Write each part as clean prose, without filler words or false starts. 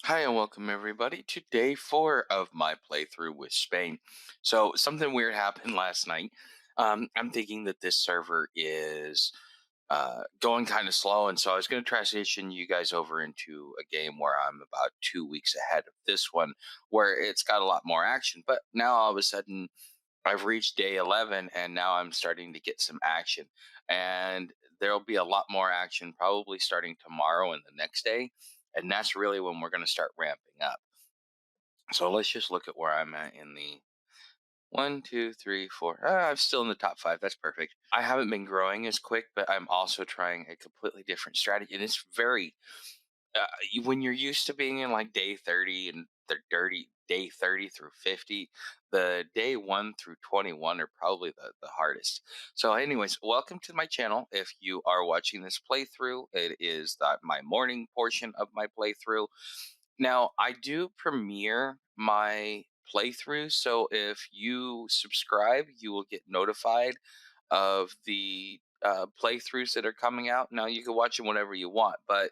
Hi and welcome everybody to day 4 of my playthrough with Spain. So something weird happened last night. I'm thinking that this server is going kind of slow, and so I was going to transition you guys over into a game where I'm about 2 weeks ahead of this one, where it's got a lot more action. But now all of a sudden, I've reached day 11, and now I'm starting to get some action, and there'll be a lot more action probably starting tomorrow and the next day, and that's really when we're going to start ramping up. So let's just look at where I'm at in the one, two, three, four. I'm still in the top five. That's perfect. I haven't been growing as quick, but I'm also trying a completely different strategy. And it's very, when you're used to being in like day 30 and the dirty day 30 through 50, the day 1 through 21 are probably the hardest. So, anyways, welcome to my channel. If you are watching this playthrough, it is my morning portion of my playthrough. Now, I do premiere my playthroughs, so if you subscribe, you will get notified of the playthroughs that are coming out. Now, you can watch them whenever you want, but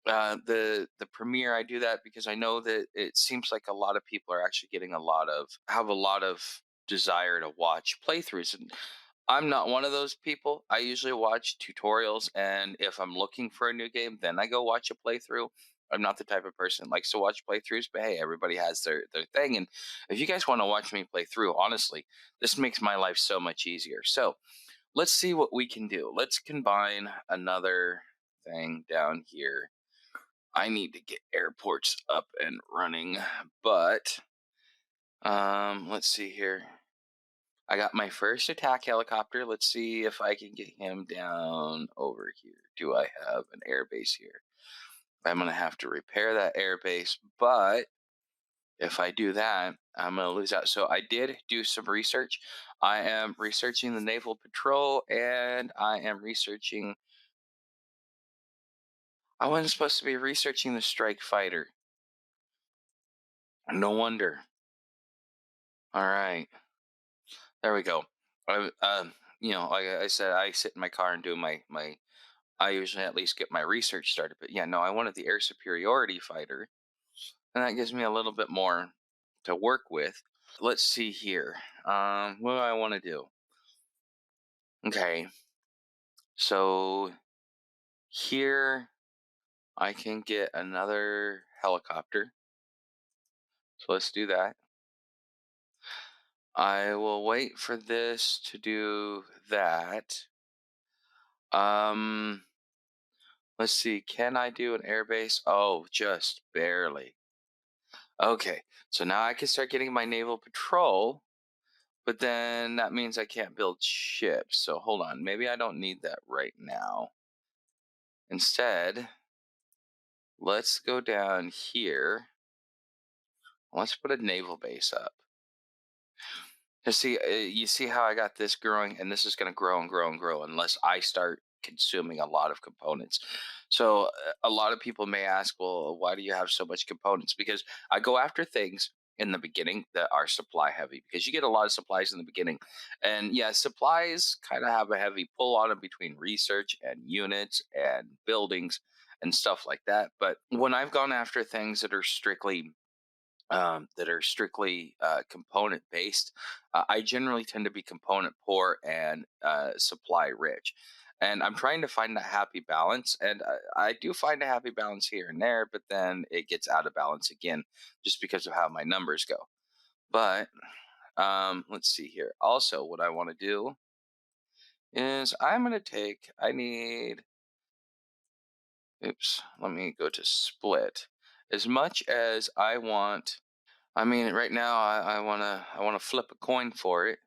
the premiere, I do that because I know that it seems like a lot of people are actually getting have a lot of desire to watch playthroughs, and I'm not one of those people. I usually watch tutorials, and if I'm looking for a new game, then I go watch a playthrough. I'm not the type of person that likes to watch playthroughs, but hey, everybody has their thing. And if you guys want to watch me play through, honestly, this makes my life so much easier. So let's see what we can do. Let's combine another thing down here. I need to get airports up and running, but let's see here. I got my first attack helicopter. Let's see if I can get him down over here. Do I have an air base here? I'm going to have to repair that air base, but if I do that, I'm going to lose out. So I did do some research. I am researching the Naval Patrol, and I am researching. I wasn't supposed to be researching the Strike Fighter. No wonder. All right. There we go. Like I said, I sit in my car and do my. I usually at least get my research started. But yeah, no, I wanted the air superiority fighter, and that gives me a little bit more to work with. Let's see here. What do I want to do? Okay, so here I can get another helicopter. So let's do that. I will wait for this to do that. Um, let's see. Can I do an airbase? Oh, just barely. Okay, so now I can start getting my naval patrol, but then that means I can't build ships. So hold on, maybe I don't need that right now. Instead, let's go down here. Let's put a naval base up. To see, you see how I got this growing, and this is going to grow and grow and grow unless I start consuming a lot of components. So a lot of people may ask, well, why do you have so much components? Because I go after things in the beginning that are supply heavy, because you get a lot of supplies in the beginning. And yeah, supplies kind of have a heavy pull on them between research and units and buildings and stuff like that. But when I've gone after things that are strictly component based, I generally tend to be component poor and supply rich. And I'm trying to find that happy balance. And I do find a happy balance here and there, but then it gets out of balance again just because of how my numbers go. But let's see here. Also, what I want to do is I need, oops, let me go to split. As much as I want, I mean, right now I wanna flip a coin for it.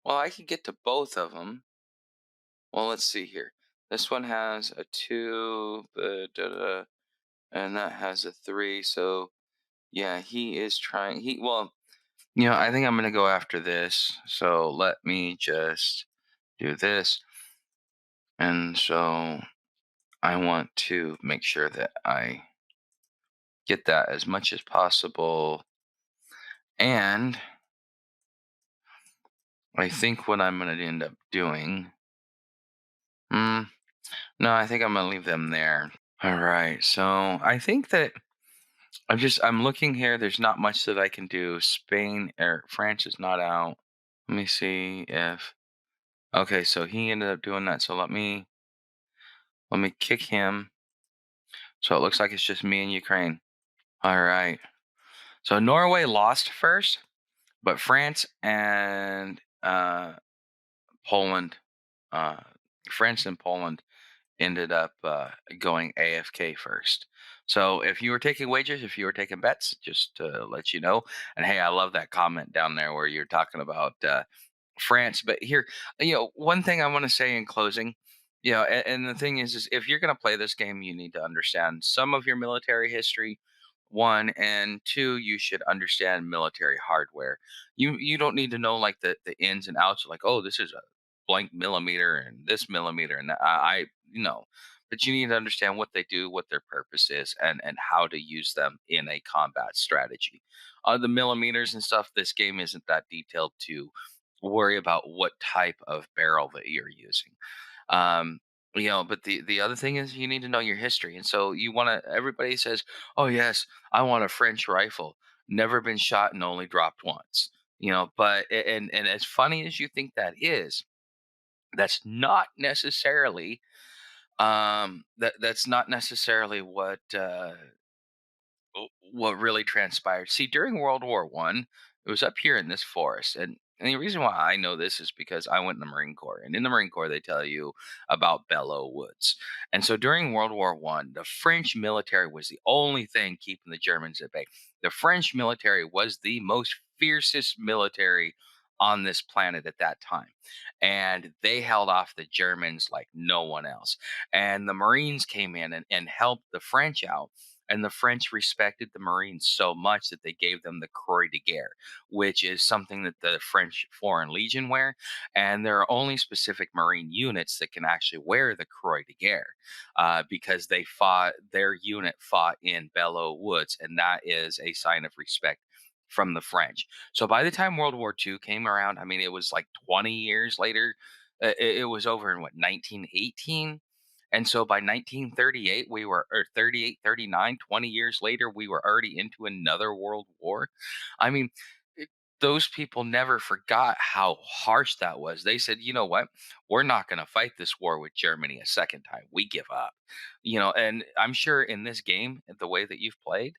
Well, I could get to both of them. Well, let's see here. This one has a two, and that has a three. So yeah, he is trying. I think I'm gonna go after this. So let me just do this. And so I want to make sure that I get that as much as possible. And I think what I'm gonna end up doing. Hmm. No, I think I'm gonna leave them there. All right. So I think that I'm looking here. There's not much that I can do. Spain or France is not out. Let me see if okay, so he ended up doing that. So let me kick him. So it looks like it's just me and Ukraine. All right. So Norway lost first, but France and Poland, uh, France and Poland ended up going AFK first. So if you were taking wagers, if you were taking bets, just to let you know. And hey, I love that comment down there where you're talking about France. But here, one thing I want to say in closing, and the thing is if you're going to play this game, you need to understand some of your military history. One and two, you should understand military hardware. You don't need to know like the ins and outs, like, oh, this is a blank millimeter and this millimeter and that. But you need to understand what they do, what their purpose is, and how to use them in a combat strategy. The millimeters and stuff, this game isn't that detailed to worry about what type of barrel that you're using. Um, but the other thing is you need to know your history. And so you want to everybody says, "Oh yes, I want a French rifle. Never been shot and only dropped once." But and as funny as you think that is, that's not necessarily that's not necessarily what really transpired. See, during World War One, it was up here in this forest, and the reason why I know this is because I went in the Marine Corps, and in the Marine Corps they tell you about Belleau Woods. And so during World War One, the French military was the only thing keeping the Germans at bay. The French military was the most fiercest military on this planet at that time, and they held off the Germans like no one else. And the Marines came in and helped the French out, and the French respected the Marines so much that they gave them the Croix de Guerre, which is something that the French Foreign Legion wear. And there are only specific Marine units that can actually wear the Croix de Guerre because their unit fought in Belleau Woods, and that is a sign of respect from the French. So by the time World War II came around, I mean, it was like 20 years later. It was over in what, 1918? And so by 1938, we were, or 38, 39, 20 years later, we were already into another world war. I mean, it- those people never forgot how harsh that was. They said, you know what? We're not going to fight this war with Germany a second time. We give up. And I'm sure in this game, the way that you've played,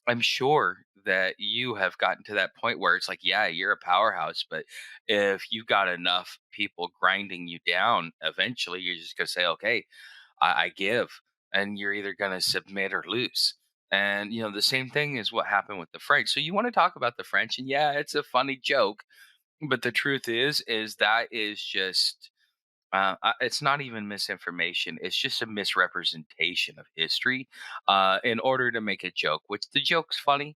I'm sure that you have gotten to that point where it's like, yeah, you're a powerhouse, but if you got enough people grinding you down, eventually you're just going to say, okay, I give, and you're either going to submit or lose. And the same thing is what happened with the French. So you want to talk about the French, and yeah, it's a funny joke, but the truth is that is just it's not even misinformation. It's just a misrepresentation of history in order to make a joke, which the joke's funny,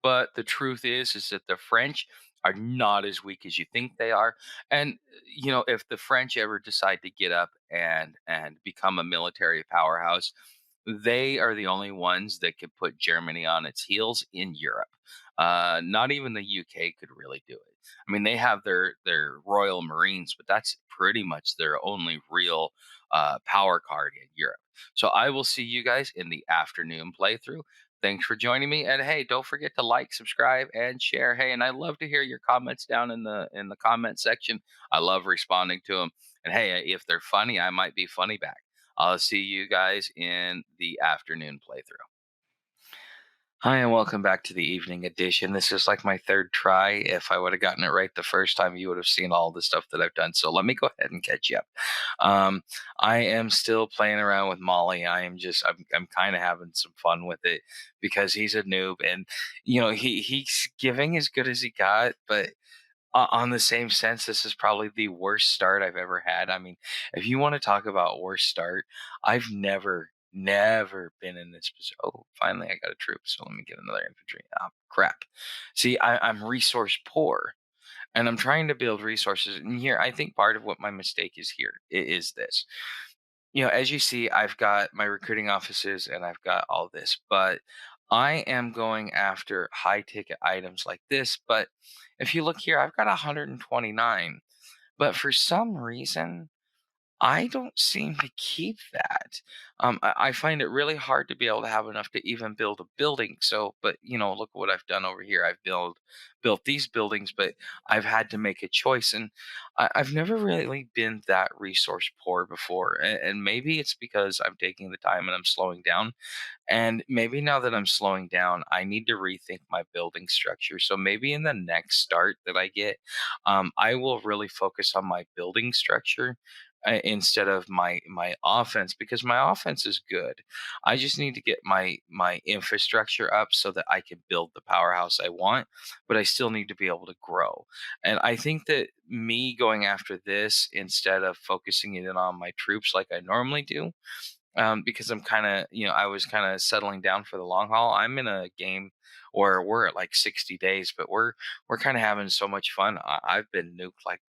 but the truth is that the French are not as weak as you think they are. And if the French ever decide to get up and become a military powerhouse, they are the only ones that could put Germany on its heels in Europe. Not even the UK could really do it. I mean, they have their Royal Marines, but that's pretty much their only real power card in Europe. So I will see you guys in the afternoon playthrough. Thanks for joining me, and hey, don't forget to like, subscribe, and share. Hey, and I love to hear your comments down in the comment section. I love responding to them. And hey, if they're funny, I might be funny back. I'll see you guys in the afternoon playthrough. Hi, and welcome back to the evening edition. This is like my third try. If I would have gotten it right the first time, you would have seen all the stuff that I've done. So let me go ahead and catch you up. Um, I am still playing around with Molly. I'm kind of having some fun with it because he's a noob, and he's giving as good as he got, but on the same sense, this is probably the worst start I've ever had. I mean, if you want to talk about worst start, I've never been in this position. Oh, finally, I got a troop. So let me get another infantry. Oh, crap. See, I'm resource poor, and I'm trying to build resources. And here, I think part of what my mistake is here is this. As you see, I've got my recruiting offices and I've got all this, but I am going after high ticket items like this. But if you look here, I've got 129. But for some reason, I don't seem to keep that. I find it really hard to be able to have enough to even build a building. So, but look what I've done over here. I've built these buildings, but I've had to make a choice, and I've never really been that resource poor before. And maybe it's because I'm taking the time and I'm slowing down. And maybe now that I'm slowing down, I need to rethink my building structure. So maybe in the next start that I get, I will really focus on my building structure instead of my offense, because my offense is good. I just need to get my infrastructure up so that I can build the powerhouse I want, but I still need to be able to grow. And I think that me going after this instead of focusing it in on my troops like I normally do, because I'm kind of, I was kind of settling down for the long haul. I'm in a game where we're at like 60 days, but we're kind of having so much fun. I've been nuked like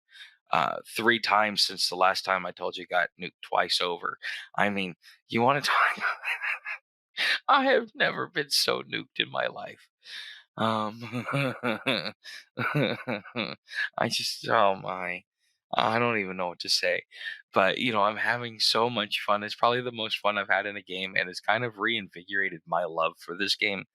3 times since the last time I told you got nuked twice over. I mean, you want to talk? I have never been so nuked in my life. Um, I just, oh my, I don't even know what to say. But, I'm having so much fun. It's probably the most fun I've had in a game, and it's kind of reinvigorated my love for this game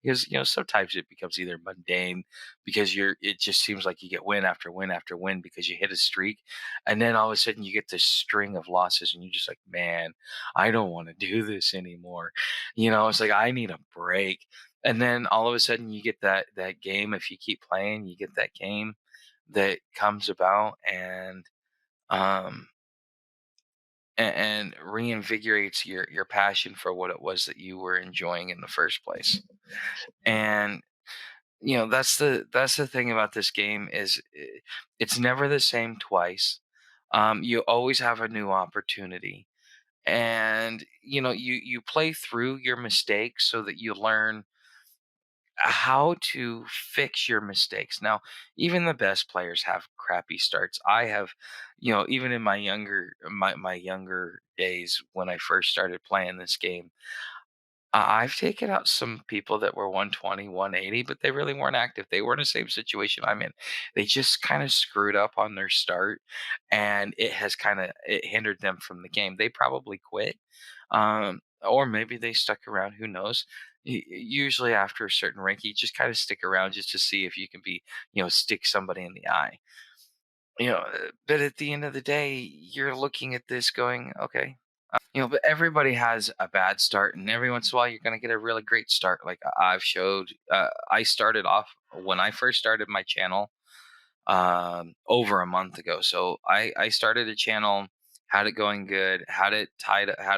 because, sometimes it becomes either mundane because it just seems like you get win after win after win because you hit a streak. And then all of a sudden you get this string of losses, and you're just like, man, I don't want to do this anymore. It's like, I need a break. And then all of a sudden you get that game. If you keep playing, you get that game that comes about, um and reinvigorates your passion for what it was that you were enjoying in the first place. And that's the thing about this game is it's never the same twice. You always have a new opportunity, and you play through your mistakes so that you learn how to fix your mistakes. Now, even the best players have crappy starts. I have, even in my younger days when I first started playing this game, I've taken out some people that were 120, 180, but they really weren't active. They were in the same situation I'm in. They just kind of screwed up on their start, and it hindered them from the game. They probably quit, or maybe they stuck around. Who knows? Usually, after a certain rank, you just kind of stick around just to see if you can stick somebody in the eye. But at the end of the day, you're looking at this going, okay. But everybody has a bad start, and every once in a while, you're going to get a really great start. Like I've showed, I started off when I first started my channel over a month ago. So I started a channel, had it going good, had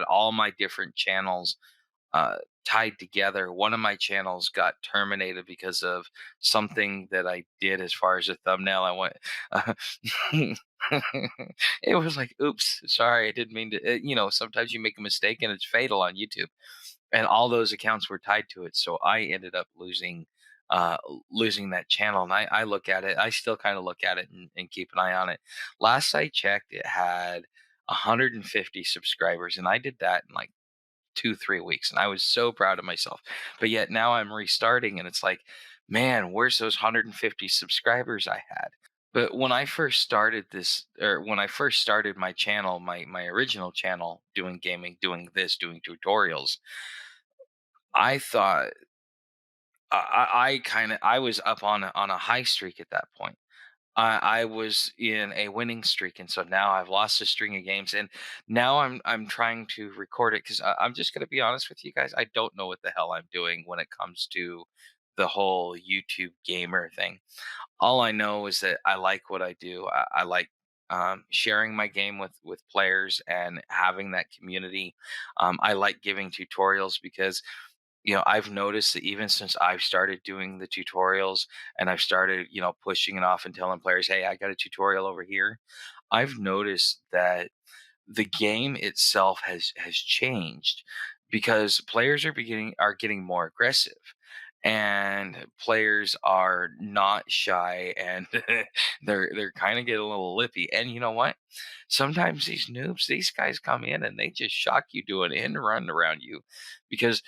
all my different channels uh, tied together. One of my channels got terminated because of something that I did as far as a thumbnail. I went, it was like, oops, sorry, I didn't mean to. Sometimes you make a mistake and it's fatal on YouTube, and all those accounts were tied to it. So I ended up uh losing that channel. And I look at it, I still kind of look at it and keep an eye on it. Last I checked, it had 150 subscribers, and I did that in like 2, 3 weeks, and I was so proud of myself. But yet now I'm restarting, and it's like, man, where's those 150 subscribers I had? But when I first started this, or when I first started my channel, my original channel, doing gaming, doing tutorials, I thought I was up on a high streak at that point. I was in a winning streak, and so now I've lost a string of games, and now I'm trying to record it because I'm just gonna be honest with you guys. I don't know what the hell I'm doing when it comes to the whole YouTube gamer thing. All I know is that I like what I do. I like sharing my game with players and having that community. I like giving tutorials because I've noticed that even since I've started doing the tutorials and I've started, pushing it off and telling players, hey, I got a tutorial over here. I've noticed that the game itself has changed because players are getting more aggressive, and players are not shy, and they're kind of getting a little lippy. And you know what, sometimes these guys come in and they just shock you, do an end run around you because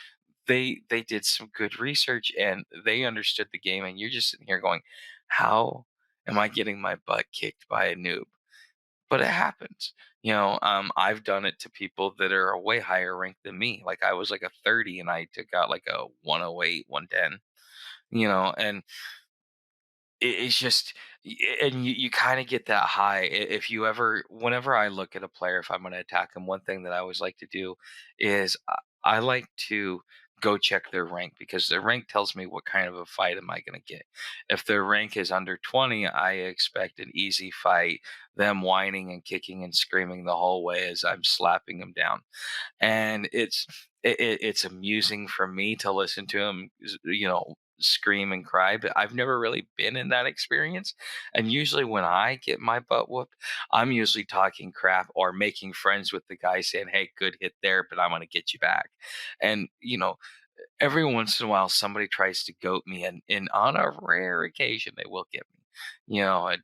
they did some good research and they understood the game, and you're just sitting here going, how am I getting my butt kicked by a noob? but it happens. I've done it to people that are a way higher rank than me. Like I was like a 30 and I took out like a 108, 110, and it's just and you kinda get that high. If you ever whenever I look at a player, if I'm gonna attack him, one thing that I always like to do is I like to go check their rank because their rank tells me what kind of a fight am I gonna get. If their rank is under 20, I expect an easy fight, them whining and kicking and screaming the whole way as I'm slapping them down. And it's amusing for me to listen to him, scream and cry, but I've never really been in that experience. And usually when I get my butt whooped, I'm usually talking crap or making friends with the guy saying, "Hey, good hit there, but I'm gonna get you back." And every once in a while somebody tries to goat me, and on a rare occasion they will get me. You know,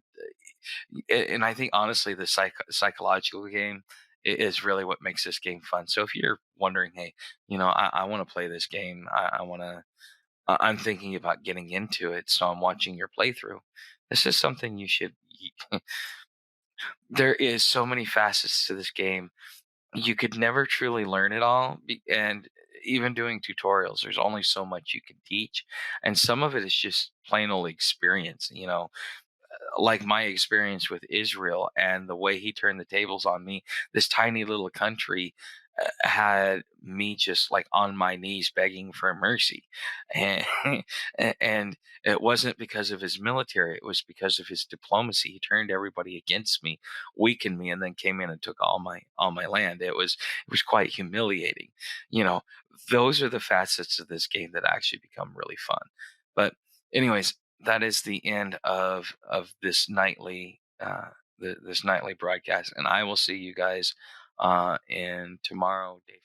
and I think honestly the psychological game is really what makes this game fun. So if you're wondering, hey, I want to play this game, I want to, I'm thinking about getting into it, so I'm watching your playthrough. This is something you should. There is so many facets to this game. You could never truly learn it all, and even doing tutorials, there's only so much you can teach, and some of it is just plain old experience. Like my experience with Israel and the way he turned the tables on me, this tiny little country had me just like on my knees begging for mercy. And and it wasn't because of his military, it was because of his diplomacy. He turned everybody against me, weakened me, and then came in and took all my land. It was quite humiliating. You know, those are the facets of this game that actually become really fun. But anyways, that is the end of this nightly this nightly broadcast, and I will see you guys in tomorrow, day